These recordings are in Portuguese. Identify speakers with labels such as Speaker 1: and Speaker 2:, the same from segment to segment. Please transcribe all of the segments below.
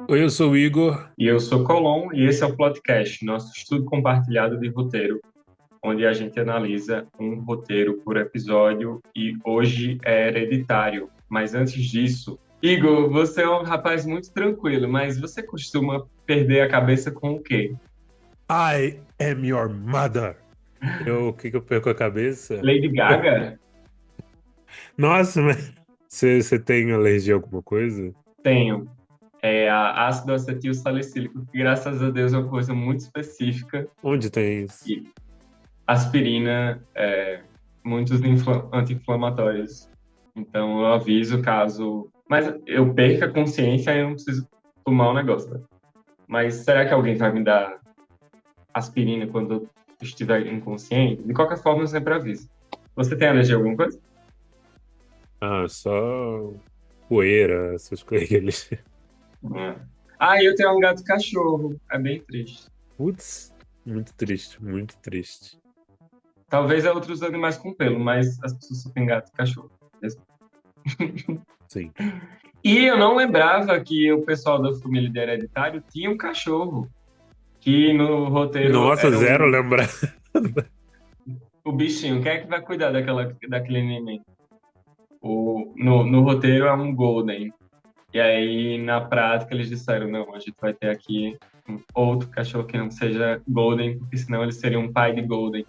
Speaker 1: Oi, eu sou o Igor.
Speaker 2: E eu sou Colom, e esse é o Plotcast, nosso estudo compartilhado de roteiro, onde a gente analisa um roteiro por episódio, e hoje é Hereditário. Mas antes disso, Igor, você é um rapaz muito tranquilo, mas você costuma perder a cabeça com o quê?
Speaker 1: I am your mother. O que que eu perco a cabeça?
Speaker 2: Lady Gaga?
Speaker 1: Nossa, mas você tem alergia a alguma coisa?
Speaker 2: Tenho. É a ácido acetil salicílico, que graças a Deus é uma coisa muito específica,
Speaker 1: Onde tem isso?
Speaker 2: e aspirina, muitos anti-inflamatórios. Então, eu aviso caso. Mas eu perca a consciência e eu não preciso tomar o negócio, né? Mas será que alguém vai me dar aspirina quando eu estiver inconsciente? De qualquer forma, eu sempre aviso. Você tem alergia a alguma coisa?
Speaker 1: Ah, só poeira, essas coisas.
Speaker 2: Não. Ah, eu tenho um gato cachorro. É bem triste.
Speaker 1: Putz, muito triste, muito triste.
Speaker 2: Talvez é outros animais com pelo, mas as pessoas só têm gato e cachorro.
Speaker 1: Sim.
Speaker 2: E eu não lembrava que o pessoal da família de Hereditário tinha um cachorro, que no roteiro
Speaker 1: Nossa,
Speaker 2: era
Speaker 1: zero
Speaker 2: um
Speaker 1: lembrar.
Speaker 2: o bichinho. Quem é que vai cuidar daquele neném? No roteiro é um Golden. E aí, na prática, eles disseram, não, a gente vai ter aqui um outro cachorro que não seja Golden, porque senão ele seria um pai de Golden.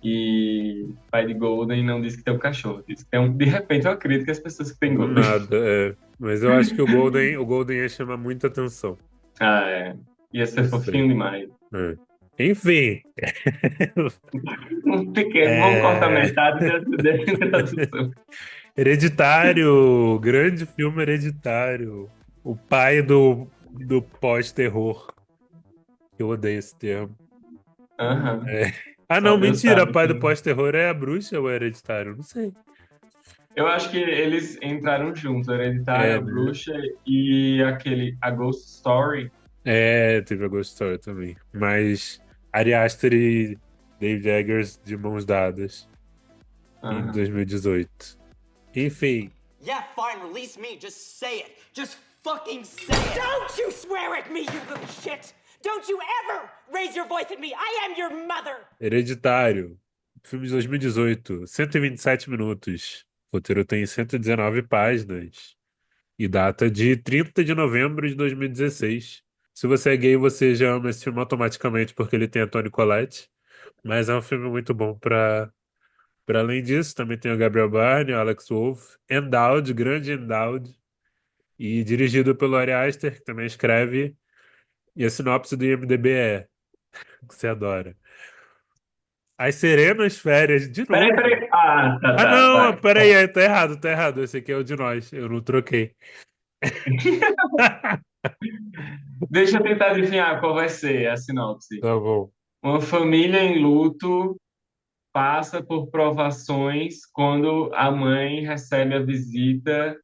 Speaker 2: E pai de Golden não diz que tem um cachorro, diz que tem um... De repente, eu acredito que as pessoas que têm
Speaker 1: Do
Speaker 2: Golden...
Speaker 1: nada, é. Mas eu acho que o Golden ia chamar muita atenção.
Speaker 2: Ah, ia
Speaker 1: Não
Speaker 2: ser fofinho
Speaker 1: sei.
Speaker 2: demais.
Speaker 1: É. Enfim.
Speaker 2: Um pequeno, vamos cortar
Speaker 1: É...
Speaker 2: metade dessa tradução.
Speaker 1: Hereditário, grande filme Hereditário. O pai do pós-terror. Eu odeio esse termo.
Speaker 2: Aham.
Speaker 1: É. Ah,
Speaker 2: Só
Speaker 1: não,
Speaker 2: Deus
Speaker 1: mentira.
Speaker 2: sabe
Speaker 1: Pai do
Speaker 2: quem.
Speaker 1: pós-terror é a bruxa ou é Hereditário? Não sei.
Speaker 2: Eu acho que eles entraram juntos, Hereditário,
Speaker 1: É,
Speaker 2: a
Speaker 1: né?
Speaker 2: Bruxa e a Ghost Story.
Speaker 1: É, teve a Ghost Story também. Mas Ari Aster e Dave Eggers de mãos dadas em
Speaker 2: Aham.
Speaker 1: 2018. Enfim,
Speaker 3: Yeah, fine, release me. Just say it. Just fucking say it. Don't you swear at me, you little shit! Don't you ever raise your voice at me! I am your mother!
Speaker 1: Hereditário. Filme de 2018, 127 minutos. O roteiro tem 119 páginas. E data de 30 de novembro de 2016. Se você é gay, você já ama esse filme automaticamente porque ele tem a Toni Collette. Mas é um filme muito bom para além disso. Também tem o Gabriel Byrne, o Alex Wolff, Endowed, grande Endowed. E dirigido pelo Ari Aster, que também escreve. E a sinopse do IMDb é, que você adora. As serenas férias, de
Speaker 2: Peraí,
Speaker 1: novo.
Speaker 2: peraí. Ah, tá,
Speaker 1: Ah,
Speaker 2: tá,
Speaker 1: não,
Speaker 2: vai.
Speaker 1: peraí, tá errado, tá errado. Esse aqui é o de nós, eu não troquei.
Speaker 2: Deixa eu tentar adivinhar qual vai ser a sinopse.
Speaker 1: Tá bom.
Speaker 2: Uma família em luto passa por provações quando a mãe recebe a visita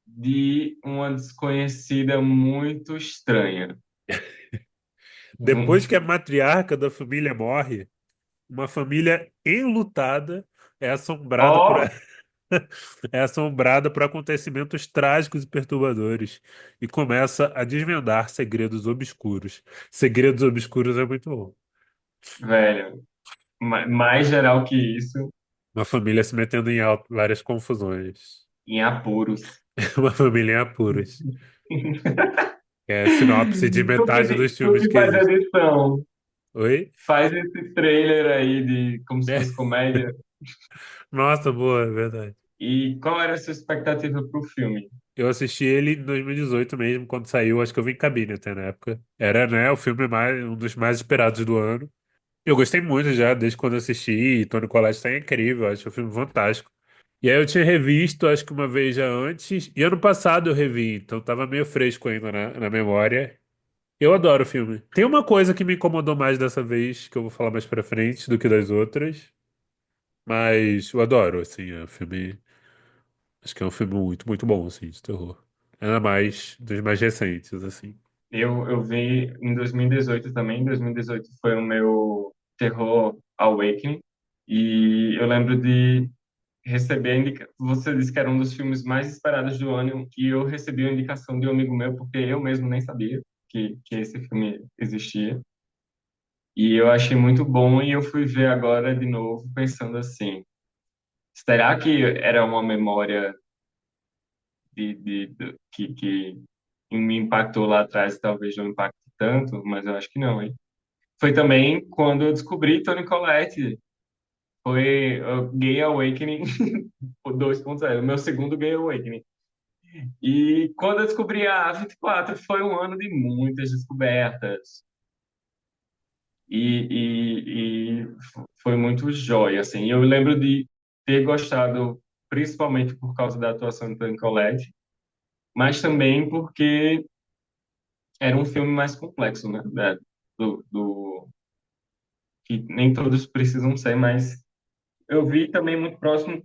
Speaker 2: de uma desconhecida muito estranha.
Speaker 1: Depois que a matriarca da família morre, uma família enlutada é assombrada por,
Speaker 2: Ó,
Speaker 1: é assombrada por acontecimentos trágicos e perturbadores e começa a desvendar segredos obscuros. Segredos obscuros é muito bom.
Speaker 2: velho, mais geral que isso,
Speaker 1: Uma família se metendo em várias confusões.
Speaker 2: em apuros.
Speaker 1: Uma família em apuros. É a sinopse de metade dos
Speaker 2: Tu
Speaker 1: filmes
Speaker 2: que
Speaker 1: que
Speaker 2: faz
Speaker 1: existem.
Speaker 2: edição,
Speaker 1: Oi?
Speaker 2: faz esse trailer aí de como se fosse comédia.
Speaker 1: Nossa, boa, é verdade.
Speaker 2: E qual era a sua expectativa pro filme?
Speaker 1: Eu assisti ele em 2018 mesmo, quando saiu. Acho que eu vi em cabine até na época. Era, né, o filme um dos mais esperados do ano. Eu gostei muito já, desde quando eu assisti. E Toni Collette tá incrível, acho o filme fantástico. E aí eu tinha revisto, acho que uma vez já antes. E ano passado eu revi, então tava meio fresco ainda na memória. Eu adoro o filme. Tem uma coisa que me incomodou mais dessa vez, que eu vou falar mais pra frente, do que das outras. Mas eu adoro, assim, é um filme. Acho que é um filme muito, muito bom, assim, de terror. Ainda mais dos mais recentes, assim.
Speaker 2: Eu vi em 2018 também. 2018 foi o meu terror Awakening. E eu lembro de recebi a Você disse que era um dos filmes mais esperados do ano e eu recebi a indicação de um amigo meu porque eu mesmo nem sabia que esse filme existia. E eu achei muito bom e eu fui ver agora de novo pensando assim, será que era uma memória que me impactou lá atrás e talvez não impacte tanto, mas eu acho que não, hein? Foi também quando eu descobri Toni Collette. Foi o Gay Awakening o 2.0, o meu segundo Gay Awakening. E quando eu descobri a 24, foi um ano de muitas descobertas. Foi muito jóia, assim. Eu lembro de ter gostado, principalmente por causa da atuação de Toni Collette, mas também porque era um filme mais complexo, né? Que nem todos precisam ser, mas eu vi também muito próximo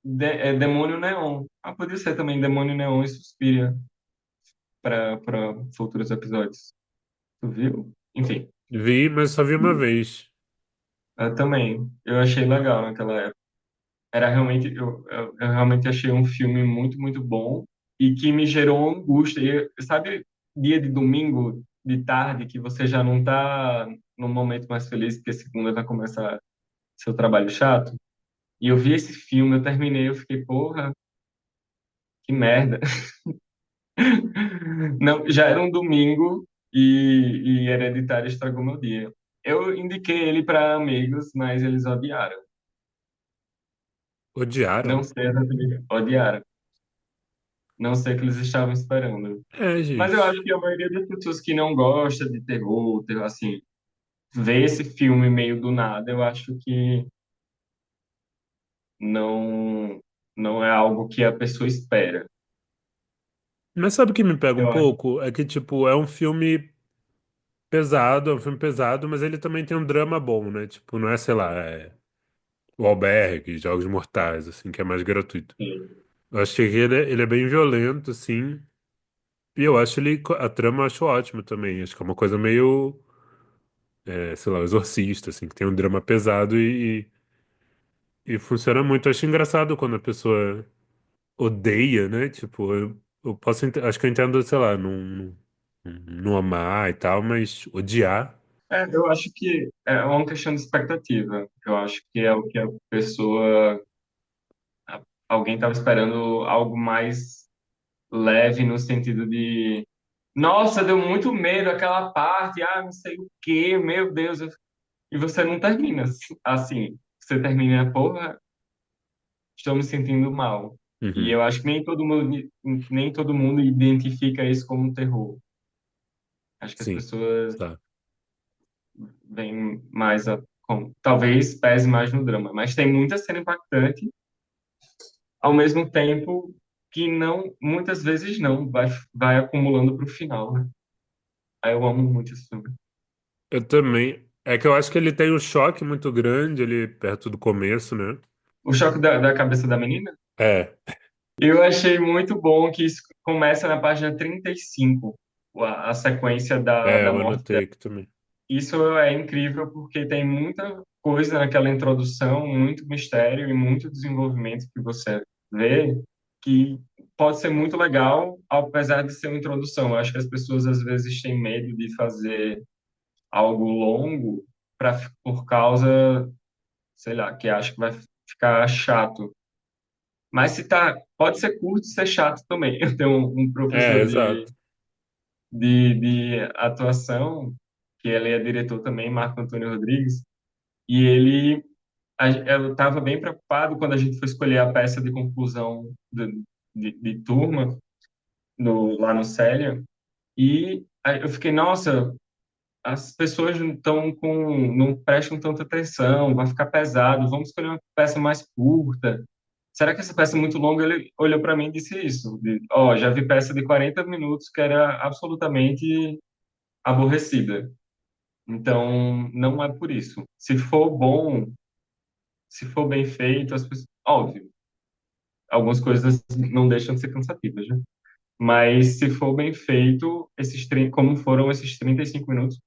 Speaker 2: Demônio Neon. Ah, podia ser também Demônio Neon e Suspiria para futuros episódios. Tu viu? Enfim,
Speaker 1: Vi, mas só vi uma vez.
Speaker 2: eu também. Eu achei legal naquela época. Era realmente, eu realmente achei um filme muito, muito bom e que me gerou angústia. Sabe, dia de domingo, de tarde, que você já não tá num momento mais feliz, porque segunda vai começar seu trabalho chato? E eu vi esse filme, eu terminei, eu fiquei, porra, que merda. Não, já era um domingo e Hereditário estragou meu dia. Eu indiquei ele para amigos, mas eles odiaram. Não
Speaker 1: Odiaram?
Speaker 2: sei exatamente, odiaram. Não sei o que eles estavam esperando.
Speaker 1: É,
Speaker 2: Mas eu acho
Speaker 1: gente.
Speaker 2: que a maioria das pessoas que não gosta de terror, assim, vê esse filme meio do nada, eu acho que não não é algo que a pessoa espera.
Speaker 1: Mas sabe o que me pega um
Speaker 2: Eu acho.
Speaker 1: pouco? É que, tipo, é um filme pesado, mas ele também tem um drama bom, né? Tipo, não é, sei lá, o Albergue, Jogos Mortais, assim, que é mais gratuito.
Speaker 2: Sim.
Speaker 1: Eu achei que ele é bem violento, assim, e eu acho a trama eu acho ótima também. Acho que é uma coisa meio, sei lá, o Exorcista, assim, que tem um drama pesado e funciona muito. Eu acho engraçado quando a pessoa odeia, né? Tipo, eu posso, acho que eu entendo, sei lá, não amar e tal, mas odiar.
Speaker 2: Eu acho que é uma questão de expectativa. Eu acho que é o que a pessoa alguém estava esperando algo mais leve no sentido de, nossa, deu muito medo aquela parte, não sei o quê, meu Deus. E você não termina assim. Você termina, porra, estou me sentindo mal. E
Speaker 1: Uhum,
Speaker 2: eu acho que nem todo mundo identifica isso como um terror. Acho que as
Speaker 1: sim,
Speaker 2: pessoas
Speaker 1: tá.
Speaker 2: veem mais talvez pese mais no drama, mas tem muita cena impactante ao mesmo tempo que não, muitas vezes não, vai acumulando para o final, né? Aí eu amo muito esse filme.
Speaker 1: Eu também. É que eu acho que ele tem um choque muito grande ali perto do começo, né?
Speaker 2: O choque da cabeça da menina,
Speaker 1: É,
Speaker 2: eu achei muito bom que isso começa na página 35, a sequência da
Speaker 1: eu
Speaker 2: morte
Speaker 1: anotei
Speaker 2: dela.
Speaker 1: aqui também.
Speaker 2: Isso é incrível porque tem muita coisa naquela introdução, muito mistério e muito desenvolvimento que você vê que pode ser muito legal, apesar de ser uma introdução. Eu acho que as pessoas às vezes têm medo de fazer algo longo por causa, sei lá, que acho que vai ficar chato. Mas se tá, pode ser curto e ser chato também. Eu tenho um
Speaker 1: É,
Speaker 2: professor
Speaker 1: exato.
Speaker 2: de atuação, que ele é diretor também, Marco Antônio Rodrigues, e eu estava bem preocupado quando a gente foi escolher a peça de conclusão de turma lá no Célia, e aí eu fiquei, nossa, as pessoas não prestam tanta atenção, vai ficar pesado, vamos escolher uma peça mais curta. Será que essa peça é muito longa? Ele olhou para mim e disse isso. Ó, já vi peça de 40 minutos que era absolutamente aborrecida. Então, não é por isso. Se for bom, se for bem feito, as pessoas, óbvio, algumas coisas não deixam de ser cansativas, né? Mas se for bem feito, como foram esses 35 minutos,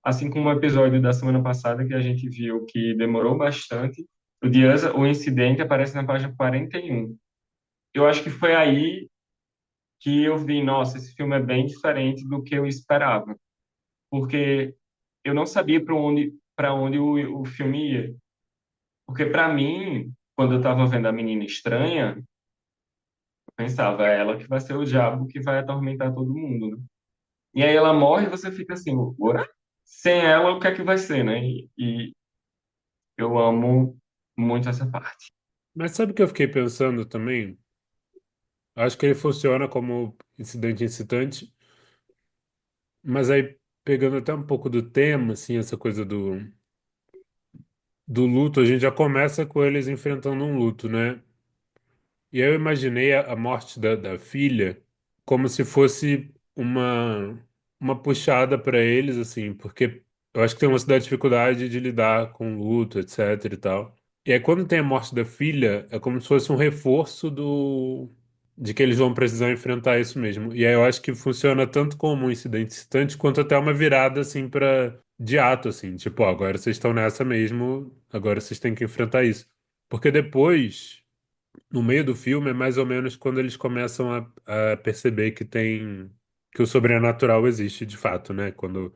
Speaker 2: assim como o episódio da semana passada que a gente viu que demorou bastante, O incidente aparece na página 41. Eu acho que foi aí que eu vi, nossa, esse filme é bem diferente do que eu esperava, porque eu não sabia para onde o filme ia. Porque para mim, quando eu estava vendo a Menina Estranha, eu pensava, é ela que vai ser o diabo que vai atormentar todo mundo, né? E aí ela morre e você fica assim, ora? Sem ela, o que é que vai ser, né? E eu amo muito essa parte.
Speaker 1: Mas sabe o que eu fiquei pensando também? Acho que ele funciona como incidente incitante, mas aí pegando até um pouco do tema, assim, essa coisa do luto, a gente já começa com eles enfrentando um luto, né? E aí eu imaginei a morte da filha como se fosse uma puxada para eles, assim, porque eu acho que tem uma certa dificuldade de lidar com luto, etc e tal. E aí quando tem a morte da filha, é como se fosse um reforço de que eles vão precisar enfrentar isso mesmo. E aí eu acho que funciona tanto como um incidente excitante, quanto até uma virada, assim, para de ato, assim, tipo, ó, agora vocês estão nessa mesmo, agora vocês têm que enfrentar isso. Porque depois no meio do filme é mais ou menos quando eles começam a perceber que o sobrenatural existe de fato, né? Quando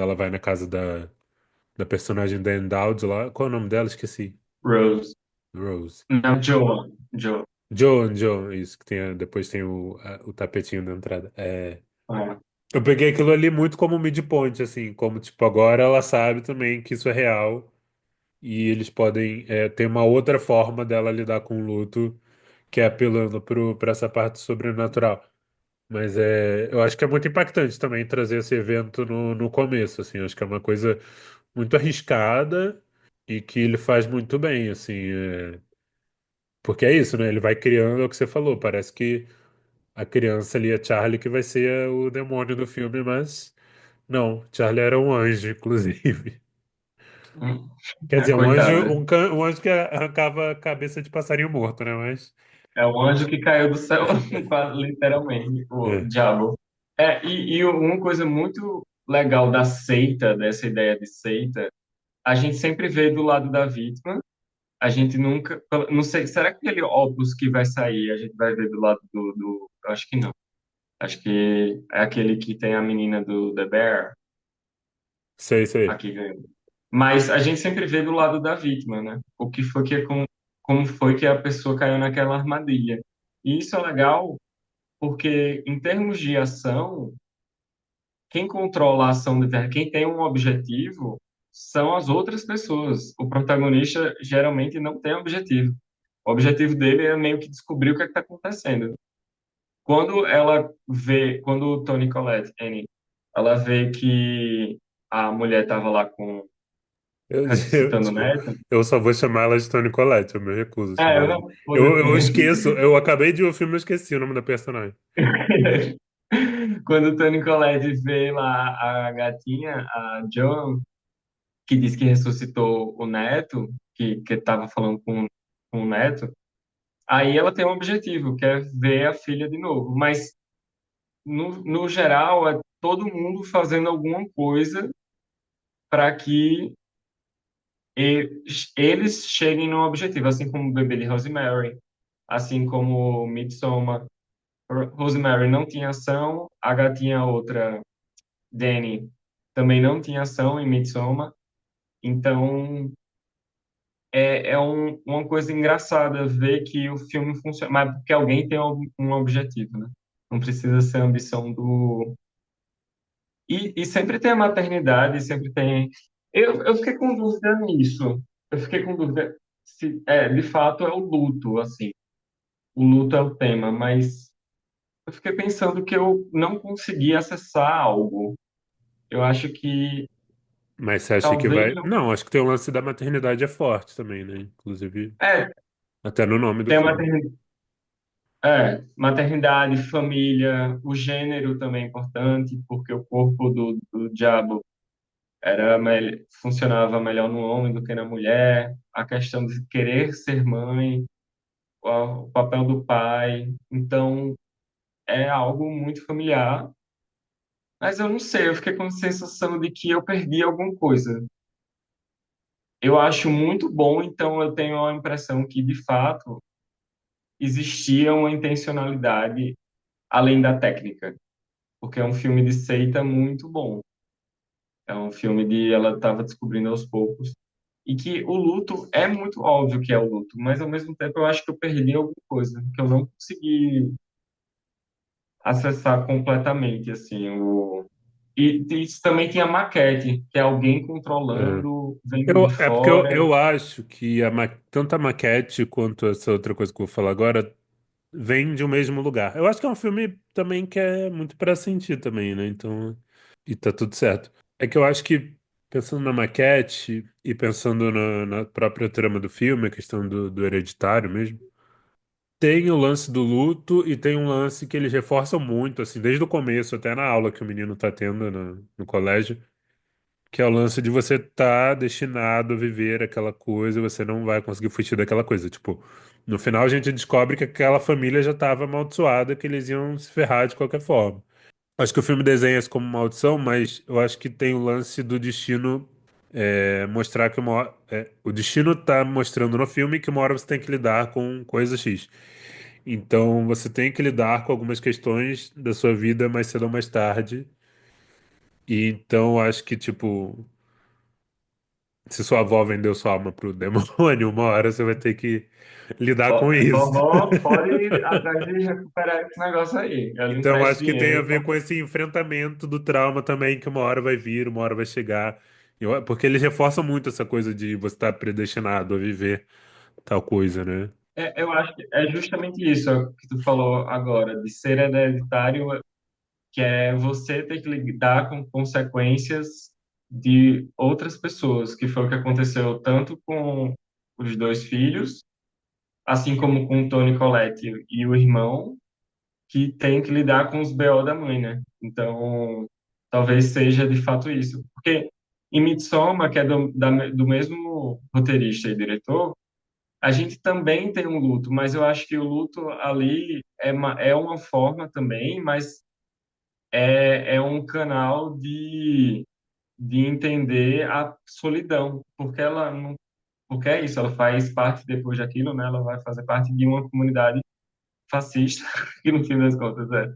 Speaker 1: ela vai na casa da personagem da Anne Dowd lá. Qual é o nome dela? Esqueci.
Speaker 2: Rose.
Speaker 1: Rose.
Speaker 2: Não, Joan. Joan.
Speaker 1: Joan, isso, que tem depois tem o tapetinho da entrada.
Speaker 2: É.
Speaker 1: Eu peguei aquilo ali muito como um midpoint, assim, como tipo, agora ela sabe também que isso é real e eles podem ter uma outra forma dela lidar com o luto que é apelando para essa parte sobrenatural. Mas eu acho que é muito impactante também trazer esse evento no começo, assim. Eu acho que é uma coisa muito arriscada e que ele faz muito bem, assim. Porque é isso, né? Ele vai criando, é o que você falou. Parece que a criança ali, a Charlie, que vai ser o demônio do filme, mas não. Charlie era um anjo, inclusive.
Speaker 2: Hum.
Speaker 1: Quer dizer, um anjo,
Speaker 2: Coitada.
Speaker 1: um anjo que arrancava a cabeça de passarinho morto, né? Mas.
Speaker 2: É o anjo que caiu do céu, quase literalmente, o
Speaker 1: É.
Speaker 2: diabo. E uma coisa muito legal da seita, dessa ideia de seita, a gente sempre vê do lado da vítima, a gente nunca, não sei, será que aquele Opus que vai sair, a gente vai ver do lado eu acho que não. Acho que é aquele que tem a menina do The Bear,
Speaker 1: Sei, sei.
Speaker 2: aqui ganhou. Mas a gente sempre vê do lado da vítima, né? O que foi como foi que a pessoa caiu naquela armadilha. E isso é legal porque, em termos de ação, quem controla a ação de verdade, quem tem um objetivo, são as outras pessoas. O protagonista geralmente não tem objetivo. O objetivo dele é meio que descobrir o que está acontecendo. Quando o Tony Collette, Annie, ela vê que a mulher estava lá ressuscitando o
Speaker 1: Tipo,
Speaker 2: neto.
Speaker 1: eu só vou chamar ela de Tony Collette, eu me recuso a chamar
Speaker 2: Eu
Speaker 1: ela.
Speaker 2: não,
Speaker 1: Eu
Speaker 2: foda-se.
Speaker 1: esqueço, eu acabei de ver o filme e eu esqueci o nome da personagem.
Speaker 2: Quando o Tony Collette vê lá a gatinha, a Joan, que diz que ressuscitou o neto, que estava falando com o neto, aí ela tem um objetivo, que é ver a filha de novo. Mas, no geral, é todo mundo fazendo alguma coisa para que eles cheguem no objetivo, assim como o bebê de Rosemary, assim como Midsommar. Rosemary não tinha ação, a gatinha outra, Dani, também não tinha ação em Midsommar. Então, uma coisa engraçada ver que o filme funciona, mas porque alguém tem um objetivo, né? Não precisa ser a ambição do. E sempre tem a maternidade, sempre tem. Eu fiquei com dúvida nisso. Eu fiquei com dúvida se, de fato, é o luto, assim. O luto é o tema, mas eu fiquei pensando que eu não consegui acessar algo. Eu acho que
Speaker 1: Mas você acha que
Speaker 2: talvez.
Speaker 1: vai. Não, acho que tem o lance da maternidade é forte também, né? Inclusive,
Speaker 2: É,
Speaker 1: até no nome do
Speaker 2: tem a
Speaker 1: filme.
Speaker 2: maternidade. Maternidade, família, o gênero também é importante, porque o corpo do diabo funcionava melhor no homem do que na mulher, a questão de querer ser mãe, o papel do pai. Então, é algo muito familiar, mas eu não sei, eu fiquei com a sensação de que eu perdi alguma coisa. eu acho muito bom, então eu tenho a impressão que, de fato, existia uma intencionalidade além da técnica, porque é um filme de seita muito bom. É um filme de ela estava descobrindo aos poucos. E que o luto é muito óbvio que é o luto, mas ao mesmo tempo eu acho que eu perdi alguma coisa, que eu não consegui acessar completamente, assim, e isso também tinha maquete, que é alguém
Speaker 1: É.
Speaker 2: controlando, vendo de
Speaker 1: É porque eu
Speaker 2: fora.
Speaker 1: acho que tanto a maquete quanto essa outra coisa que eu vou falar agora vem de um mesmo lugar. Eu acho que é um filme também que é muito pra sentir também, né? Então, e tá tudo certo. É que eu acho que, pensando na maquete e pensando na própria trama do filme, a questão do hereditário mesmo, tem o lance do luto e tem um lance que eles reforçam muito, assim, desde o começo, até na aula que o menino tá tendo no colégio, que é o lance de você estar destinado a viver aquela coisa e você não vai conseguir fugir daquela coisa. Tipo, no final a gente descobre que aquela família já estava amaldiçoada, que eles iam se ferrar de qualquer forma. Acho que o filme desenha isso como maldição, mas eu acho que tem o lance do destino mostrar que o destino está mostrando no filme que uma hora você tem que lidar com coisa X. Então você tem que lidar com algumas questões da sua vida mais cedo ou mais tarde. E então acho que, tipo, se sua avó vendeu sua alma pro demônio, uma hora você vai ter que lidar com isso.
Speaker 2: Vovó pode ir atrás de recuperar esse negócio aí. Eu lhe
Speaker 1: Então
Speaker 2: empresto
Speaker 1: acho que tem a
Speaker 2: dinheiro.
Speaker 1: ver com esse enfrentamento do trauma também, que uma hora vai vir, uma hora vai chegar. Porque eles reforçam muito essa coisa de você estar predestinado a viver tal coisa, né?
Speaker 2: Eu acho que é justamente isso que tu falou agora, de ser hereditário, que é você ter que lidar com consequências de outras pessoas, que foi o que aconteceu tanto com os dois filhos, assim como com o Tony Collette e o irmão, que tem que lidar com os BO da mãe, né? Então, talvez seja de fato isso. Porque em Midsommar, que é do mesmo roteirista e diretor, a gente também tem um luto, mas eu acho que o luto ali é uma forma também, mas é um canal de entender a solidão, porque ela não, porque é isso, ela faz parte depois daquilo, né? Ela vai fazer parte de uma comunidade fascista, que no fim das contas é.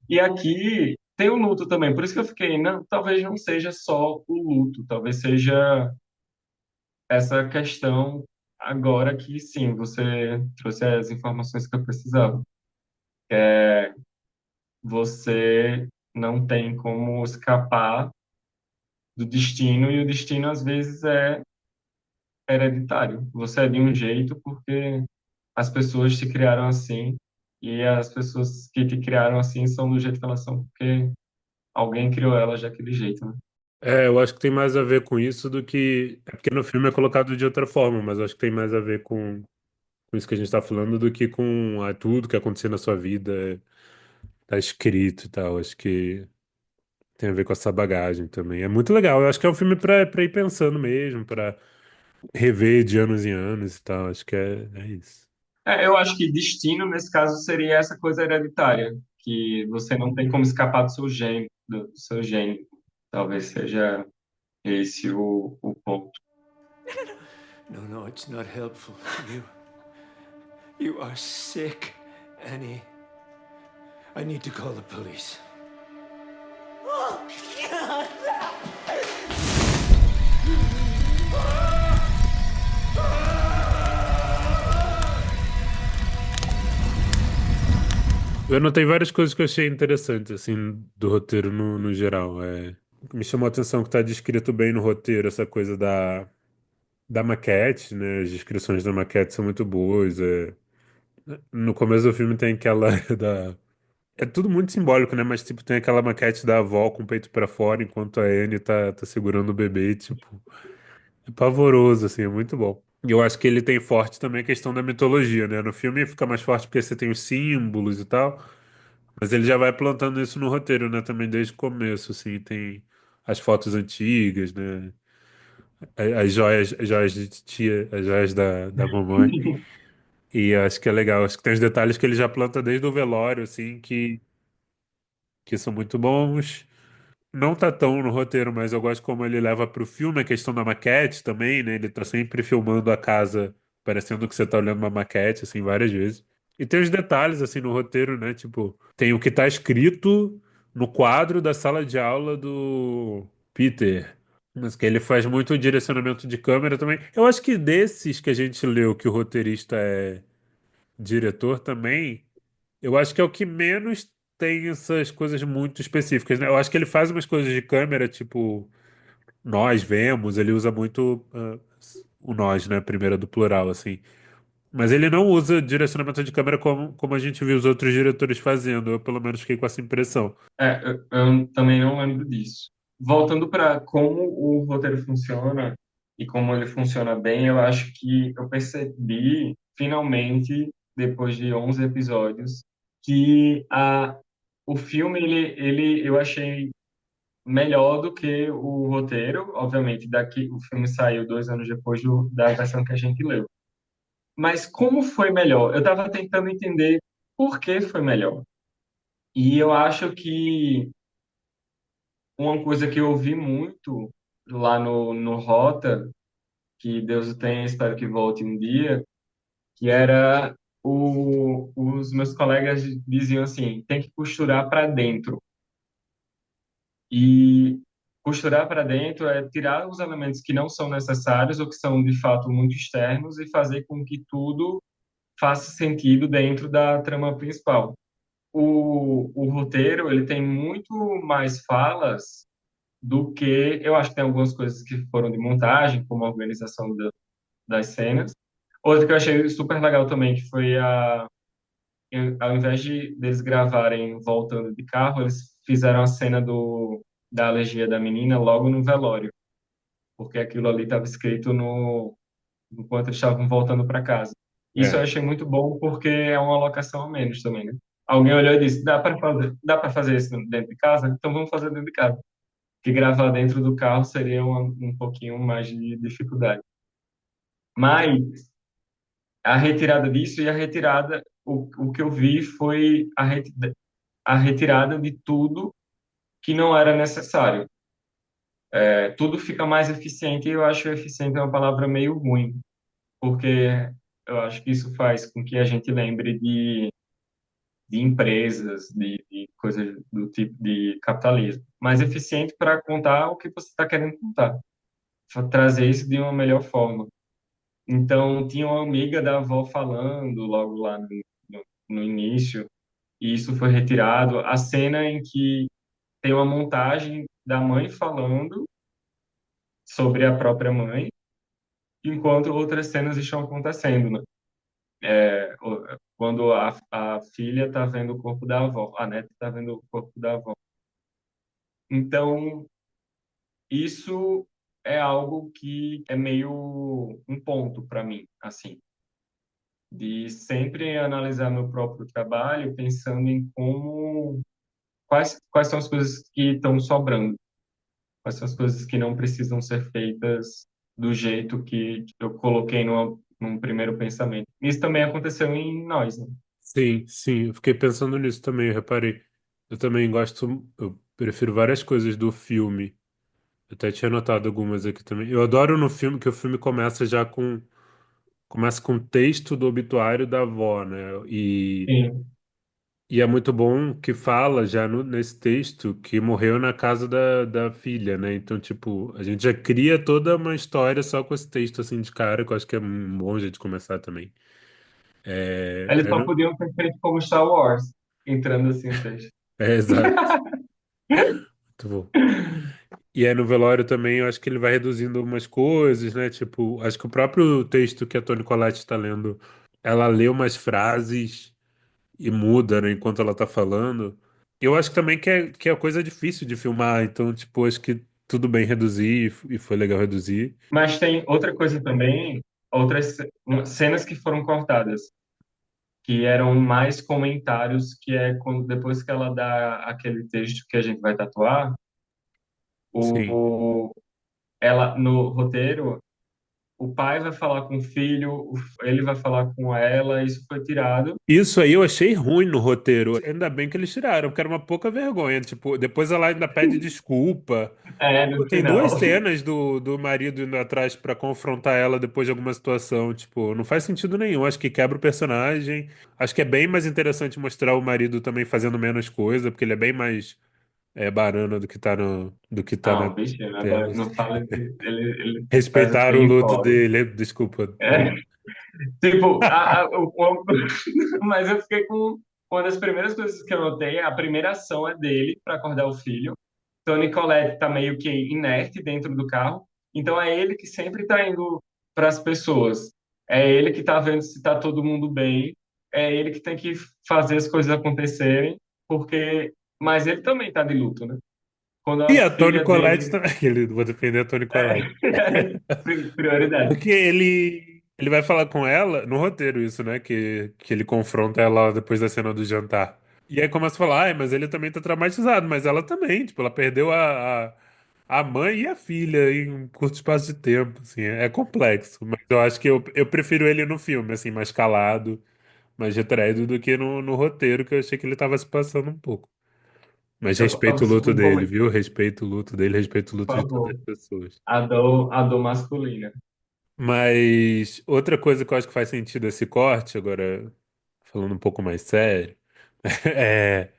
Speaker 2: E aqui tem o luto também, por isso que eu fiquei, não, talvez não seja só o luto, talvez seja essa questão agora que sim, você trouxe as informações que eu precisava. Você não tem como escapar do destino e o destino às vezes é hereditário. Você é de um jeito porque as pessoas te criaram assim e as pessoas que te criaram assim são do jeito que elas são porque alguém criou elas daquele jeito, né?
Speaker 1: Eu acho que tem mais a ver com isso do que. É porque no filme é colocado de outra forma, mas eu acho que tem mais a ver com isso que a gente tá falando do que com tudo que aconteceu na sua vida, tá escrito e tal. Acho que tem a ver com essa bagagem também. É muito legal. Eu acho que é um filme pra ir pensando mesmo, pra rever de anos em anos e tal. Acho que é isso.
Speaker 2: Eu acho que destino, nesse caso, seria essa coisa hereditária, que você não tem como escapar do seu gênio, do seu gênio. Talvez seja esse o ponto.
Speaker 3: No, no, it's not helpful. You. You are sick, Annie. I need to call the police.
Speaker 1: Eu anotei várias coisas que eu achei interessantes, assim, do roteiro no geral. Me chamou a atenção que tá descrito bem no roteiro essa coisa da maquete, né? As descrições da maquete são muito boas. No começo do filme tem aquela da. É tudo muito simbólico, né? Mas, tipo, tem aquela maquete da avó com o peito pra fora enquanto a Anne tá segurando o bebê, tipo. É pavoroso, assim, é muito bom. E eu acho que ele tem forte também a questão da mitologia, né? No filme fica mais forte porque você tem os símbolos e tal. Mas ele já vai plantando isso no roteiro, né? Também desde o começo, assim, tem as fotos antigas, né? As joias de tia, as joias da mamãe. E eu acho que é legal. Acho que tem os detalhes que ele já planta desde o velório, assim, que são muito bons. não tá tão no roteiro, mas eu gosto como ele leva pro filme a questão da maquete também, né? Ele tá sempre filmando a casa, parecendo que você tá olhando uma maquete, assim, várias vezes. E tem os detalhes, assim, no roteiro, né? Tipo, tem o que tá escrito no quadro da sala de aula do Peter. Mas que ele faz muito direcionamento de câmera também. Eu acho que desses que a gente leu que o roteirista é diretor também. Eu acho que é o que menos tem essas coisas muito específicas, né? Eu acho que ele faz umas coisas de câmera, tipo, nós vemos, ele usa muito o nós, né? Primeiro do plural, assim. Mas ele não usa direcionamento de câmera como a gente viu os outros diretores fazendo. Eu, pelo menos, fiquei com essa impressão.
Speaker 2: Eu também não lembro disso. Voltando para como o roteiro funciona e como ele funciona bem, eu acho que eu percebi, finalmente, depois de 11 episódios, que o filme, eu achei melhor do que o roteiro. Obviamente, daqui o filme saiu 2 anos depois da versão que a gente leu. Mas como foi melhor? Eu estava tentando entender por que foi melhor. E eu acho que uma coisa que eu ouvi muito lá no Rota, que Deus o tenha, espero que volte um dia, que era os meus colegas diziam assim, tem que costurar para dentro. E costurar para dentro é tirar os elementos que não são necessários ou que são de fato muito externos e fazer com que tudo faça sentido dentro da trama principal. O roteiro, ele tem muito mais falas do que eu acho que tem algumas coisas que foram de montagem, como a organização das cenas. Outra que eu achei super legal também, que foi ao invés de deles gravarem voltando de carro, eles fizeram a cena da alergia da menina logo no velório, porque aquilo ali estava escrito no enquanto eles estavam voltando para casa. Isso eu
Speaker 1: É,
Speaker 2: achei muito bom porque é uma alocação a menos também, né? Alguém olhou e disse: dá para fazer isso dentro de casa? Então vamos fazer dentro de casa. Que gravar dentro do carro seria um pouquinho mais de dificuldade. Mas a retirada disso e a retirada, o que eu vi foi a retirada de tudo que não era necessário. Tudo fica mais eficiente e eu acho que eficiente é uma palavra meio ruim, porque eu acho que isso faz com que a gente lembre de empresas, de coisas do tipo de capitalismo. Mais eficiente para contar o que você está querendo contar, trazer isso de uma melhor forma. Então, tinha uma amiga da avó falando logo lá no início, e isso foi retirado. A cena em que tem uma montagem da mãe falando sobre a própria mãe, enquanto outras cenas estão acontecendo, né? Quando a filha está vendo o corpo da avó, a neta está vendo o corpo da avó. Então, isso é algo que é meio um ponto para mim, assim, de sempre analisar meu próprio trabalho pensando em quais são as coisas que estão sobrando, quais são as coisas que não precisam ser feitas do jeito que eu coloquei num primeiro pensamento. Isso também aconteceu em nós, né?
Speaker 1: sim, sim. Eu fiquei pensando nisso também, eu reparei. Eu também gosto, eu prefiro várias coisas do filme. Eu até tinha anotado algumas aqui também. Eu adoro no filme que o filme começa com o texto do obituário da avó, né?
Speaker 2: Sim.
Speaker 1: E é muito bom que fala já nesse texto que morreu na casa da filha, né? Então, tipo, a gente já cria toda uma história só com esse texto assim de cara, que eu acho que é um bom jeito de começar também.
Speaker 2: Eles
Speaker 1: Eu
Speaker 2: só
Speaker 1: não-
Speaker 2: podiam ter feito como Star Wars, entrando assim o texto.
Speaker 1: exato. Muito bom. E aí no velório também eu acho que ele vai reduzindo algumas coisas, né? Tipo, acho que o próprio texto que a Toni Collette está lendo, ela lê umas frases e muda, né, enquanto ela tá falando. Eu acho que também que é coisa difícil de filmar, então, tipo, acho que tudo bem reduzir e foi legal reduzir.
Speaker 2: Mas tem outra coisa também, cenas que foram cortadas, que eram mais comentários, que é quando depois que ela dá aquele texto que a gente vai tatuar,
Speaker 1: Sim,
Speaker 2: ela no roteiro o pai vai falar com o filho, ele vai falar com ela, isso foi tirado.
Speaker 1: Isso aí eu achei ruim no roteiro. Ainda bem que eles tiraram, porque era uma pouca vergonha. Tipo, depois ela ainda pede desculpa.
Speaker 2: É,
Speaker 1: Pô,
Speaker 2: no
Speaker 1: tem duas
Speaker 2: final.
Speaker 1: cenas do marido indo atrás pra confrontar ela depois de alguma situação. Tipo, não faz sentido nenhum. Acho que quebra o personagem. Acho que é bem mais interessante mostrar o marido também fazendo menos coisa, porque ele é bem mais banana do que tá na
Speaker 2: Não, bicho,
Speaker 1: tela.
Speaker 2: não fala de, ele faz os
Speaker 1: Respeitar o
Speaker 2: bem
Speaker 1: luto
Speaker 2: embora.
Speaker 1: dele. Desculpa.
Speaker 2: É, tipo, mas eu fiquei com uma das primeiras coisas que eu notei, a primeira ação é dele para acordar o filho. Toni Collette tá meio que inerte dentro do carro, então é ele que sempre tá indo para as pessoas. É ele que tá vendo se tá todo mundo bem, é ele que tem que fazer as coisas acontecerem, porque mas ele também tá de luto, né? Quando a
Speaker 1: E a Toni
Speaker 2: filha
Speaker 1: Collette
Speaker 2: dele
Speaker 1: também. Vou defender a Toni Collette.
Speaker 2: prioridade.
Speaker 1: Porque ele vai falar com ela, no roteiro isso, né? Que ele confronta ela depois da cena do jantar. E aí começa a falar, ai, mas ele também tá traumatizado, mas ela também, tipo, ela perdeu a mãe e a filha em um curto espaço de tempo, assim, é complexo. Mas eu acho que eu prefiro ele no filme, assim, mais calado, mais retraído do que no roteiro, que eu achei que ele tava se passando um pouco. Mas respeito o luto
Speaker 2: Um
Speaker 1: dele,
Speaker 2: comentário,
Speaker 1: viu? Respeito o luto dele, respeito o
Speaker 2: por
Speaker 1: luto de todas
Speaker 2: favor.
Speaker 1: as pessoas.
Speaker 2: A dor masculina.
Speaker 1: Mas outra coisa que eu acho que faz sentido esse corte, agora falando um pouco mais sério, é,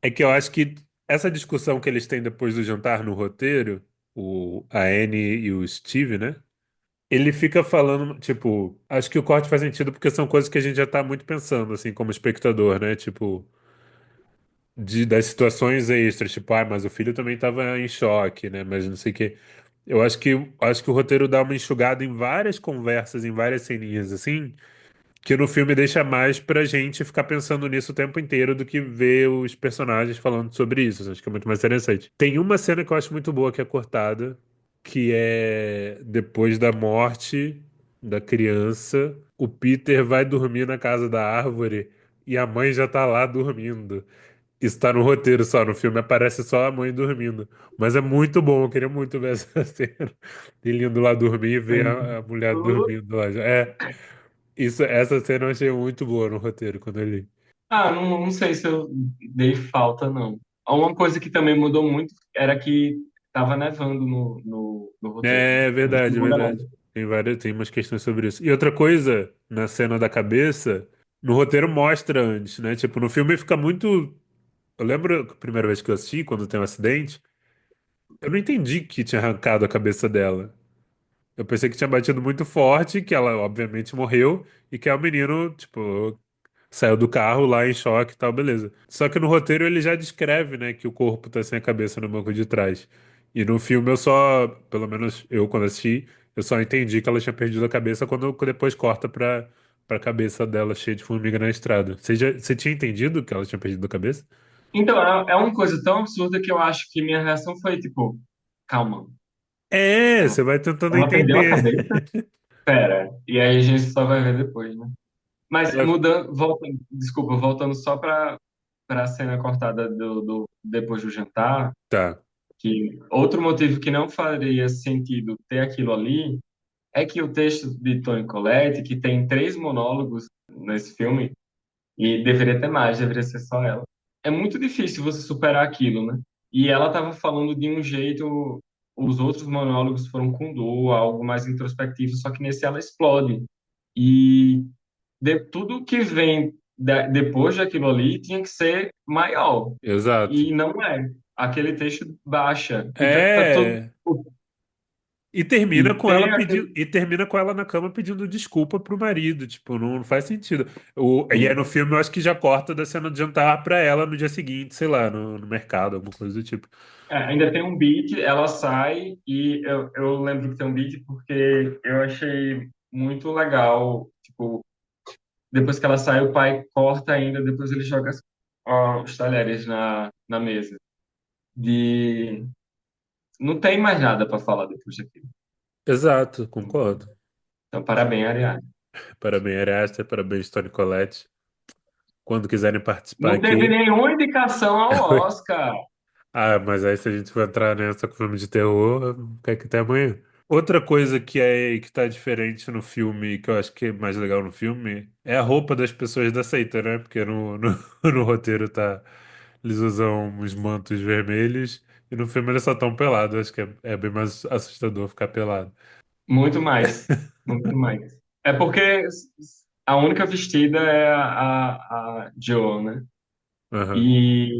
Speaker 1: é que eu acho que essa discussão que eles têm depois do jantar no roteiro, a Annie e o Steve, né? Ele fica falando, tipo, acho que o corte faz sentido porque são coisas que a gente já tá muito pensando, assim, como espectador, né? Tipo, das situações extras, tipo, ah, mas o filho também tava em choque, né? Mas não sei o quê. Eu acho que o roteiro dá uma enxugada em várias conversas, em várias ceninhas, assim, que no filme deixa mais pra gente ficar pensando nisso o tempo inteiro do que ver os personagens falando sobre isso. Acho que é muito mais interessante. Tem uma cena que eu acho muito boa que é cortada, que é depois da morte da criança, o Peter vai dormir na casa da árvore e a mãe já tá lá dormindo. Isso tá no roteiro só, no filme aparece só a mãe dormindo. Mas é muito bom, eu queria muito ver essa cena. Ele indo lá dormir e ver a mulher dormindo lá. Essa cena eu achei muito boa no roteiro quando eu li.
Speaker 2: Não sei se eu dei falta, não. Uma coisa que também mudou muito era que tava nevando no roteiro, né?
Speaker 1: É
Speaker 2: Eles
Speaker 1: verdade, é
Speaker 2: mudaram.
Speaker 1: verdade. Tem umas questões sobre isso. E outra coisa, na cena da cabeça, no roteiro mostra antes, né? Tipo, no filme fica muito. Eu lembro a primeira vez que eu assisti, quando tem um acidente, eu não entendi que tinha arrancado a cabeça dela. Eu pensei que tinha batido muito forte, que ela obviamente morreu, e que é o menino, tipo, saiu do carro lá em choque e tal, beleza. Só que no roteiro ele já descreve, né, que o corpo tá sem a cabeça no banco de trás. E no filme eu só, pelo menos eu quando assisti, eu só entendi que ela tinha perdido a cabeça quando depois corta pra cabeça dela cheia de formiga na estrada. Você tinha entendido que ela tinha perdido a cabeça?
Speaker 2: Então, é uma coisa tão absurda que eu acho que minha reação foi tipo, calma,
Speaker 1: É,
Speaker 2: ela,
Speaker 1: você vai tentando
Speaker 2: ela perdeu a
Speaker 1: entender.
Speaker 2: cabeça? Pera. E aí a gente só vai ver depois, né? Mas
Speaker 1: Ela-
Speaker 2: mudando, desculpa, voltando só para a cena cortada do depois do jantar,
Speaker 1: Tá,
Speaker 2: que outro motivo que não faria sentido ter aquilo ali é que o texto de Toni Collette, que tem três monólogos nesse filme, e deveria ter mais, deveria ser só ela, é muito difícil você superar aquilo, né? E ela estava falando de um jeito, os outros monólogos foram com dor, algo mais introspectivo, só que nesse ela explode. E tudo que vem depois daquilo ali tinha que ser maior.
Speaker 1: exato.
Speaker 2: E não é. Aquele texto baixa. Então, tá todo.
Speaker 1: É. E termina
Speaker 2: E
Speaker 1: com ela
Speaker 2: ter
Speaker 1: pedindo,
Speaker 2: aquele.
Speaker 1: e termina com ela na cama pedindo desculpa pro marido, tipo, não faz sentido. E aí no filme eu acho que já corta da cena de jantar pra ela no dia seguinte, sei lá, no mercado, alguma coisa do tipo.
Speaker 2: Ainda tem um beat, ela sai, e eu lembro que tem um beat porque eu achei muito legal. Tipo, depois que ela sai, o pai corta ainda, depois ele joga os talheres na mesa. De. Não tem mais nada para falar depois daquilo.
Speaker 1: Exato, concordo.
Speaker 2: Então, parabéns, Ariane.
Speaker 1: Parabéns, Erasta, parabéns, Toni Collette. Quando quiserem participar
Speaker 2: Não teve
Speaker 1: aqui.
Speaker 2: nenhuma indicação ao Oscar.
Speaker 1: Ah, mas aí se a gente for entrar nessa com filme de terror, quer que até amanhã. Outra coisa que tá diferente no filme, que eu acho que é mais legal no filme, é a roupa das pessoas da seita, né? Porque no roteiro tá. Eles usam uns mantos vermelhos e no filme eles só estão pelados. Acho que é bem mais assustador ficar pelado.
Speaker 2: Muito mais. Muito mais. É porque a única vestida é a Joe, né?
Speaker 1: Aham.
Speaker 2: E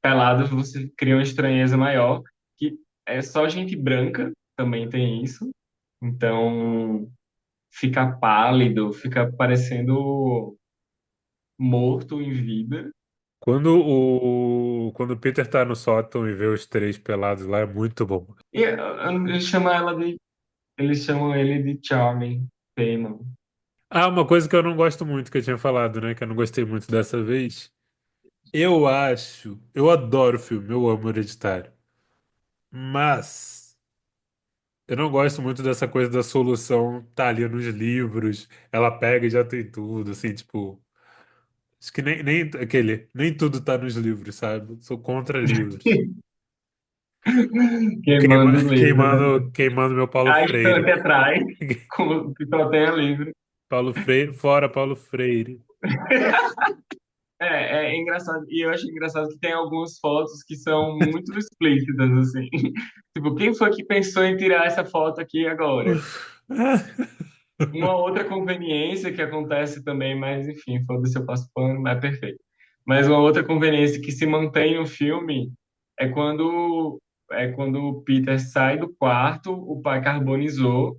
Speaker 2: pelados você cria uma estranheza maior, que é só gente branca, também tem isso. Então fica pálido, fica parecendo morto em vida.
Speaker 1: Quando o Peter tá no sótão e vê os três pelados lá, é muito bom.
Speaker 2: E eles chamam ele de Charming Payman.
Speaker 1: Ah, uma coisa que eu não gosto muito, que eu tinha falado, né? Que eu não gostei muito dessa vez. Eu adoro o filme, eu amo Hereditário. Mas eu não gosto muito dessa coisa da solução tá ali nos livros, ela pega e já tem tudo, assim, tipo. Acho que nem tudo tá nos livros, sabe? Sou contra livros.
Speaker 2: Queimando o livro, né?
Speaker 1: Queimando meu Paulo
Speaker 2: A
Speaker 1: Freire.
Speaker 2: estante atrás, como que só tenha livro.
Speaker 1: Paulo Freire, fora Paulo Freire.
Speaker 2: É engraçado. E eu acho engraçado que tem algumas fotos que são muito explícitas, assim. Tipo, quem foi que pensou em tirar essa foto aqui agora? Uma outra conveniência que acontece também, mas enfim, foda-se, eu passo pano, mas é perfeito. Mas uma outra conveniência que se mantém no filme é quando o Peter sai do quarto, o pai carbonizou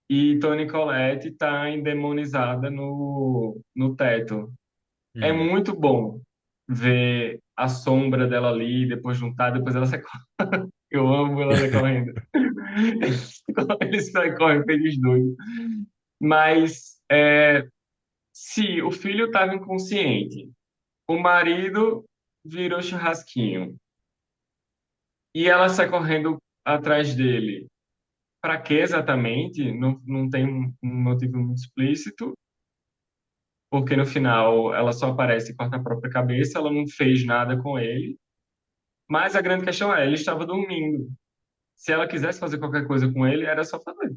Speaker 2: e Toni Collette está endemonizada no teto. É
Speaker 1: Hum.
Speaker 2: muito bom ver a sombra dela ali, depois juntar, depois ela sai correndo. Eu amo ela sai correndo. Eles saem correndo feliz doido. Mas se o filho estava inconsciente, o marido virou churrasquinho e ela sai correndo atrás dele, para que exatamente? Não tem um motivo muito explícito, porque no final ela só aparece e corta a própria cabeça, ela não fez nada com ele. Mas a grande questão é, ele estava dormindo. Se ela quisesse fazer qualquer coisa com ele, era só fazer.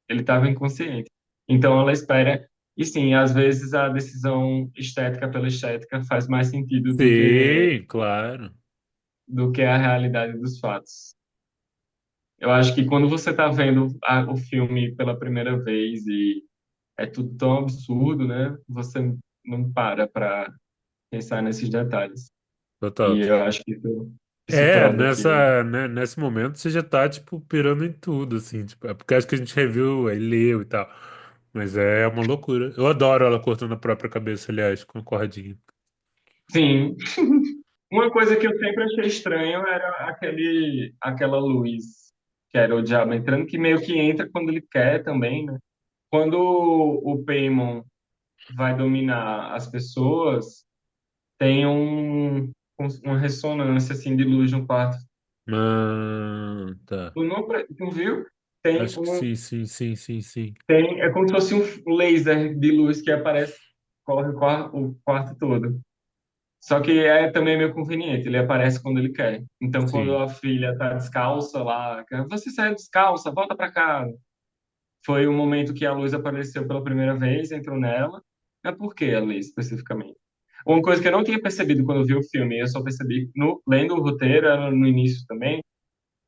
Speaker 2: Ele estava inconsciente. Então ela espera. E sim, às vezes a decisão estética pela estética faz mais sentido
Speaker 1: Sim, claro.
Speaker 2: do que a realidade dos fatos. Eu acho que quando você está vendo o filme pela primeira vez e é tudo tão absurdo, né? Você não para pensar nesses detalhes.
Speaker 1: Total.
Speaker 2: E eu acho que isso
Speaker 1: É,
Speaker 2: prova que.
Speaker 1: nesse momento você já tá, tipo, pirando em tudo, assim, tipo, é porque acho que a gente reviu, aí leu e tal. Mas é uma loucura. Eu adoro ela cortando a própria cabeça, aliás, com a cordinha.
Speaker 2: Sim. Uma coisa que eu sempre achei estranho era aquela luz, que era o diabo entrando, que meio que entra quando ele quer também, né? Quando o Paimon vai dominar as pessoas, tem uma ressonância assim de luz no quarto.
Speaker 1: Ah, tá.
Speaker 2: Tu viu? Tem
Speaker 1: Acho que
Speaker 2: um,
Speaker 1: sim, sim, sim, sim, sim.
Speaker 2: é como se fosse um laser de luz que aparece, corre o quarto todo. Só que é também meio conveniente, ele aparece quando ele quer. Então, quando
Speaker 1: Sim.
Speaker 2: a filha tá descalça lá, você saiu descalça, volta pra cá. Foi o momento que a luz apareceu pela primeira vez, entrou nela. Mas por que ali, especificamente? Uma coisa que eu não tinha percebido quando eu vi o filme, eu só percebi lendo o roteiro, era no início também,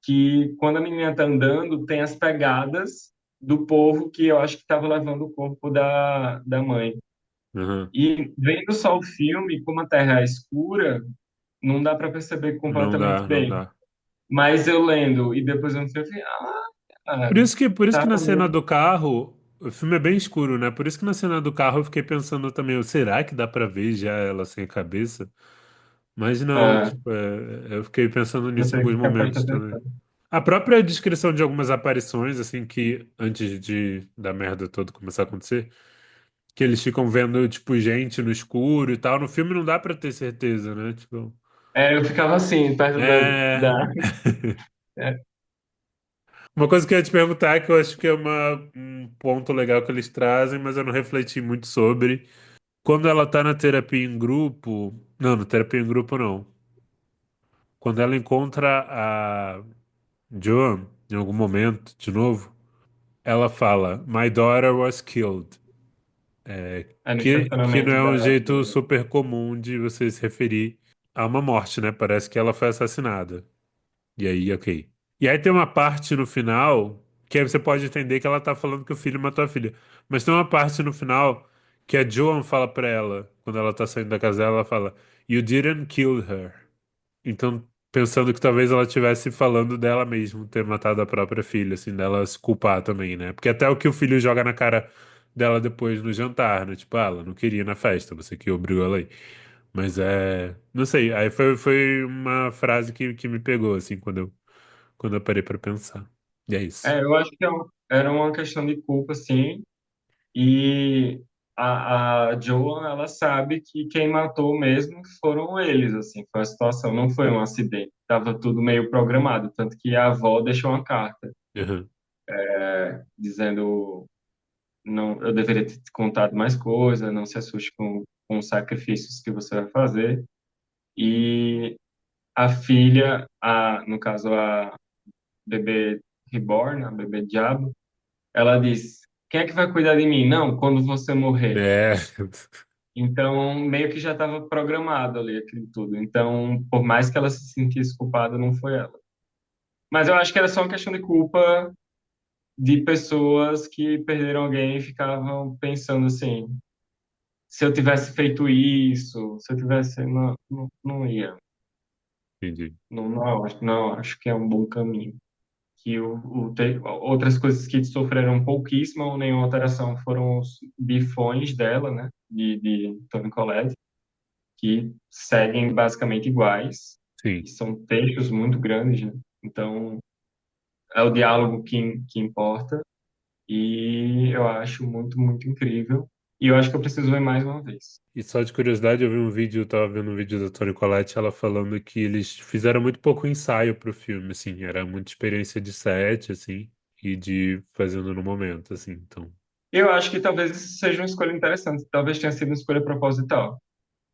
Speaker 2: que quando a menina tá andando, tem as pegadas do povo que eu acho que estava levando o corpo da mãe.
Speaker 1: Aham.
Speaker 2: E vendo só o filme, como a Terra é escura, não dá para perceber
Speaker 1: Não
Speaker 2: completamente
Speaker 1: dá, não
Speaker 2: bem.
Speaker 1: dá.
Speaker 2: Mas eu lendo e depois eu falei,
Speaker 1: Por isso que
Speaker 2: tá
Speaker 1: na cena
Speaker 2: meio...
Speaker 1: do carro, o filme é bem escuro, né? Por isso que na cena do carro eu fiquei pensando também, será que dá pra ver já ela sem cabeça? Mas não,
Speaker 2: Ah,
Speaker 1: tipo, eu fiquei pensando nisso em
Speaker 2: você
Speaker 1: alguns
Speaker 2: fica
Speaker 1: momentos
Speaker 2: prestando
Speaker 1: também.
Speaker 2: atenção.
Speaker 1: A própria descrição de algumas aparições, assim, que antes da merda toda começar a acontecer, que eles ficam vendo, tipo, gente no escuro e tal. No filme não dá pra ter certeza, né? Tipo,
Speaker 2: Eu ficava assim, perto
Speaker 1: é.
Speaker 2: é,
Speaker 1: Uma coisa que eu ia te perguntar, que eu acho que é um ponto legal que eles trazem, mas eu não refleti muito sobre. Quando ela tá na terapia em grupo. Não, na terapia em grupo não. Quando ela encontra a Joan, em algum momento, de novo, ela fala: My daughter was killed.
Speaker 2: É no
Speaker 1: Que não
Speaker 2: estacionamento
Speaker 1: é um
Speaker 2: da.
Speaker 1: jeito super comum de você se referir a uma morte, né? Parece que ela foi assassinada. E aí, ok. E aí tem uma parte no final que aí você pode entender que ela tá falando que o filho matou a filha. Mas tem uma parte no final que a Joan fala pra ela, quando ela tá saindo da casa dela, ela fala: You didn't kill her. Então, pensando que talvez ela estivesse falando dela mesmo, ter matado a própria filha, assim, dela se culpar também, né? Porque até o que o filho joga na cara dela depois no jantar, né? Tipo, ela não queria ir na festa, você que obrigou ela aí. Mas é. Não sei, aí foi uma frase que me pegou, assim, quando eu parei pra pensar. E é isso.
Speaker 2: Eu acho que era uma questão de culpa, sim. E a Joan, ela sabe que quem matou mesmo foram eles, assim, foi a situação, não foi um acidente. Tava tudo meio programado, tanto que a avó deixou uma carta
Speaker 1: Uhum.
Speaker 2: dizendo não, eu deveria ter te contado mais coisa, não se assuste com os sacrifícios que você vai fazer. E a filha, no caso a bebê reborn, a bebê diabo, ela diz: Quem é que vai cuidar de mim? Não, quando você morrer.
Speaker 1: É.
Speaker 2: Então, meio que já estava programado ali aquilo tudo. Então, por mais que ela se sentisse culpada, não foi ela. Mas eu acho que era só uma questão de culpa de pessoas que perderam alguém e ficavam pensando assim: se eu tivesse feito isso, se eu tivesse. Não, não, não ia.
Speaker 1: Entendi.
Speaker 2: Não, não acho que é um bom caminho. Que outras coisas que sofreram pouquíssima ou nenhuma alteração foram os bifões dela, né? De Toni Collette, que seguem basicamente iguais,
Speaker 1: Sim.
Speaker 2: e são textos muito grandes, né? Então, é o diálogo que importa, e eu acho muito, muito incrível. E eu acho que eu preciso ver mais uma vez.
Speaker 1: E só de curiosidade, eu vi um vídeo, eu tava vendo um vídeo da Toni Collette, ela falando que eles fizeram muito pouco ensaio pro filme, assim, era muita experiência de set, assim, e de fazendo no momento, assim, então
Speaker 2: Eu acho que talvez isso seja uma escolha interessante, talvez tenha sido uma escolha proposital,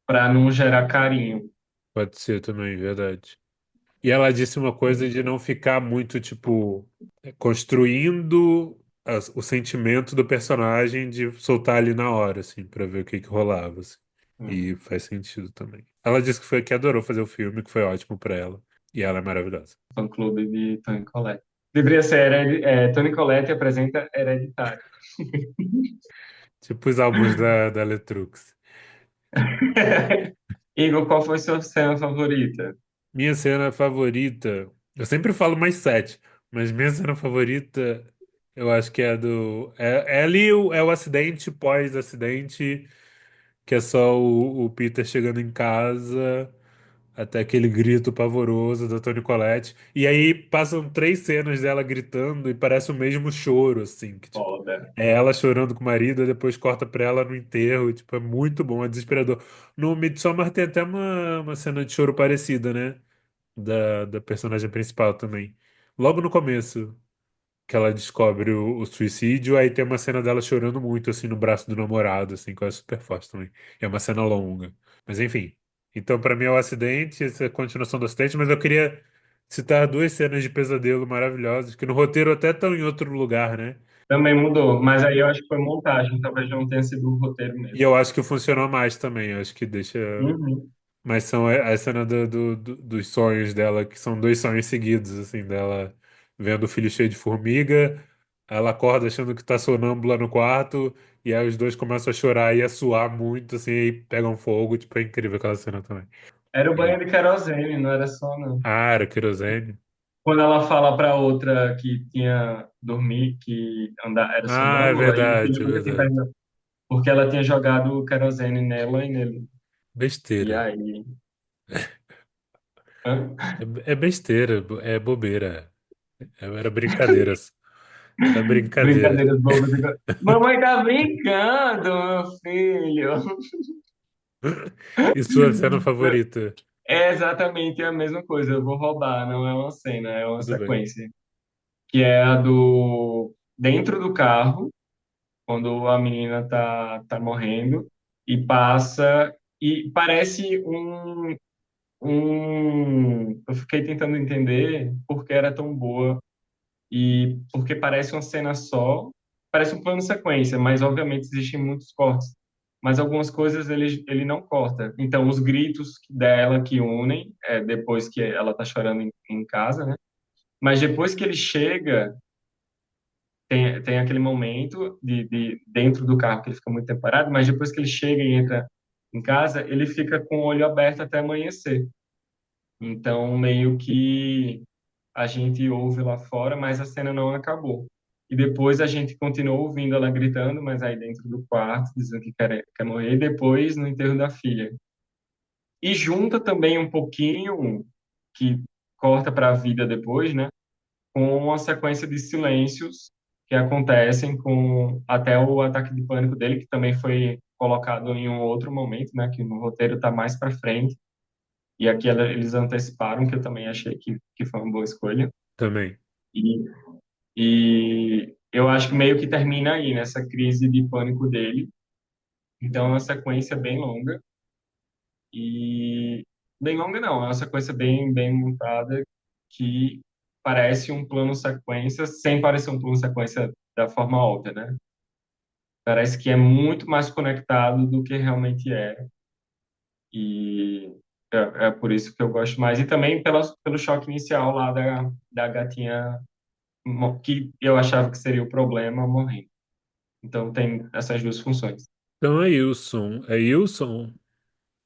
Speaker 2: para não gerar carinho.
Speaker 1: pode ser também, verdade. E ela disse uma coisa de não ficar muito, tipo, construindo o sentimento do personagem, de soltar ali na hora, assim, pra ver o que que rolava, assim. E
Speaker 2: Uhum.
Speaker 1: faz sentido também. Ela disse que foi que adorou fazer o filme, que foi ótimo pra ela. E ela é maravilhosa.
Speaker 2: Fã-clube de Toni Collette. Deveria ser Toni Collette apresenta Hereditário.
Speaker 1: Tipo os álbuns da Letrux.
Speaker 2: Igor, qual foi sua cena favorita?
Speaker 1: Minha cena favorita, eu sempre falo mais sete, mas minha cena favorita, eu acho que é a do. É ali é o acidente pós-acidente, que é só o Peter chegando em casa, até aquele grito pavoroso da Toni Collette. E aí passam três cenas dela gritando e parece o mesmo choro, assim, que tipo.
Speaker 2: Foda.
Speaker 1: É ela chorando com o marido, e depois corta pra ela no enterro, e, tipo, é muito bom, é desesperador. No Midsommar tem até uma cena de choro parecida, né? Da personagem principal também. Logo no começo, que ela descobre o suicídio, aí tem uma cena dela chorando muito, assim, no braço do namorado, assim, que é super forte também. É uma cena longa. Mas enfim. Então, pra mim é o acidente, essa é a continuação do acidente, mas eu queria citar duas cenas de pesadelo maravilhosas, que no roteiro até estão em outro lugar, né?
Speaker 2: Também mudou, mas aí eu acho que foi montagem, talvez não tenha sido o roteiro
Speaker 1: E
Speaker 2: mesmo.
Speaker 1: eu acho que funcionou mais também, eu acho que deixa.
Speaker 2: Uhum.
Speaker 1: Mas são a cena dos sonhos dela, que são dois sonhos seguidos, assim, dela vendo o filho cheio de formiga, ela acorda achando que tá sonâmbula no quarto, e aí os dois começam a chorar e a suar muito, assim, e pegam fogo, tipo, é incrível aquela cena também.
Speaker 2: Era o
Speaker 1: E-
Speaker 2: banho de querosene, não era só, não.
Speaker 1: Ah, era querosene.
Speaker 2: Quando ela fala para outra que tinha dormir, era
Speaker 1: Ah, é
Speaker 2: sonâmbula, e o
Speaker 1: verdade,
Speaker 2: filho
Speaker 1: é
Speaker 2: nunca tinha
Speaker 1: verdade.
Speaker 2: perguntado, porque ela tinha jogado querosene nela e nele. E
Speaker 1: Besteira.
Speaker 2: aí. Hã?
Speaker 1: É besteira, é bobeira. Era brincadeira. Era brincadeira.
Speaker 2: Brincadeiras bobas. Mamãe tá brincando, meu filho.
Speaker 1: E sua cena favorita?
Speaker 2: É exatamente a mesma coisa. Eu vou roubar, não é uma cena, é uma
Speaker 1: Tudo bem.
Speaker 2: sequência. Que é a do dentro do carro, quando a menina tá morrendo e passa e parece eu fiquei tentando entender por que era tão boa e porque parece uma cena só, parece um plano sequência, mas obviamente existem muitos cortes. Mas algumas coisas ele não corta. Então, os gritos dela que unem, depois que ela tá chorando em casa, né? Mas depois que ele chega, tem aquele momento de dentro do carro que ele fica muito tempo parado, mas depois que ele chega e entra em casa, ele fica com o olho aberto até amanhecer. Então, meio que a gente ouve lá fora, mas a cena não acabou. E depois a gente continuou ouvindo ela gritando, mas aí dentro do quarto, dizendo que quer morrer, e depois no enterro da filha. E junta também um pouquinho, que corta para a vida depois, né? Com uma sequência de silêncios que acontecem com até o ataque de pânico dele, que também foi colocado em um outro momento, né? Que no roteiro está mais para frente. E aqui eles anteciparam, que eu também achei que foi uma boa escolha.
Speaker 1: Também.
Speaker 2: E, e eu acho que meio que termina aí, nessa crise de pânico dele. Então é uma sequência bem longa. E bem longa não, é uma sequência bem montada que parece um plano sequência, sem parecer um plano sequência da forma óbvia, né? Parece que é muito mais conectado do que realmente é. E é por isso que eu gosto mais. E também pelo choque inicial lá da gatinha que eu achava que seria o problema morrendo. Então tem essas duas funções.
Speaker 1: Então é Wilson. É Wilson.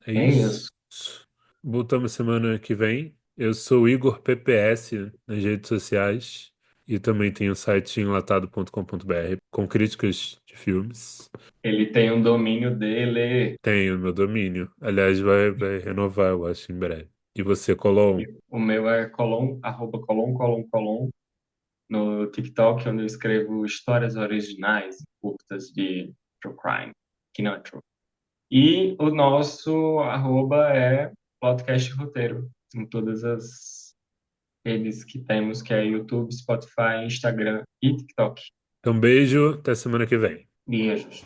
Speaker 1: É
Speaker 2: É
Speaker 1: isso.
Speaker 2: isso.
Speaker 1: Voltamos semana que vem. Eu sou Igor PPS nas redes sociais. E também tenho o site enlatado.com.br com críticas de filmes.
Speaker 2: Ele tem um domínio dele.
Speaker 1: Tenho meu domínio. Aliás, vai renovar, eu acho, em breve. E você, Colom?
Speaker 2: O meu é colon, arroba colon, no TikTok, onde eu escrevo histórias originais, curtas de true crime, que não é true. E o nosso arroba é podcast roteiro, em todas as redes que temos, que é YouTube, Spotify, Instagram e TikTok.
Speaker 1: Então, beijo, até semana que vem.
Speaker 2: Beijos.